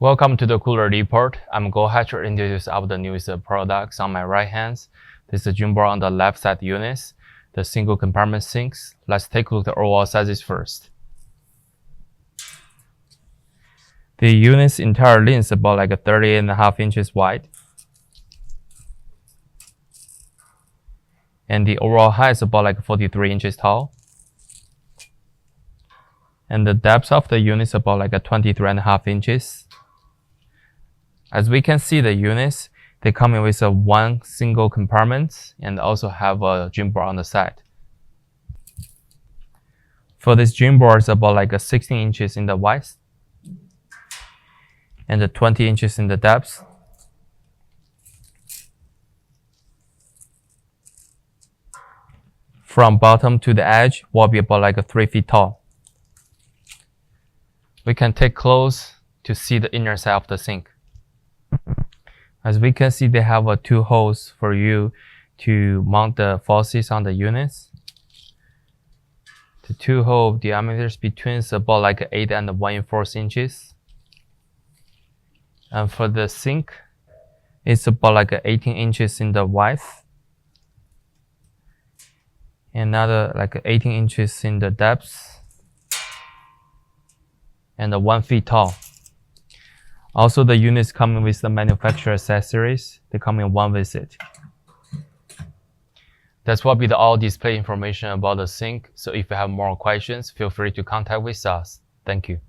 Welcome to the Cooler Report. I'm Go Hatcher, introduce of the newest products on my right hand. This is the gym board on the left side units, the single compartment sinks. Let's take a look at the overall sizes first. The unit's entire length is about like 38.5 inches wide. And the overall height is about like 43 inches tall. And the depth of the unit is about like 23.5 inches. As we can see, the units, they come in with one single compartment and also have a gym board on the side. For this gym board, it's about like 16 inches in the width and 20 inches in the depth. From bottom to the edge will be about like 3 feet tall. We can take close to see the inner side of the sink. As we can see, they have two holes for you to mount the faucets on the units. The two hole diameters between is about like 8 and 1/4 inches. And for the sink, it's about like 18 inches in the width. Another like 18 inches in the depth. And 1 foot tall. Also, the units come with the manufacturer accessories. They come in one visit. That's what be the all display information about the sink. So if you have more questions, feel free to contact with us. Thank you.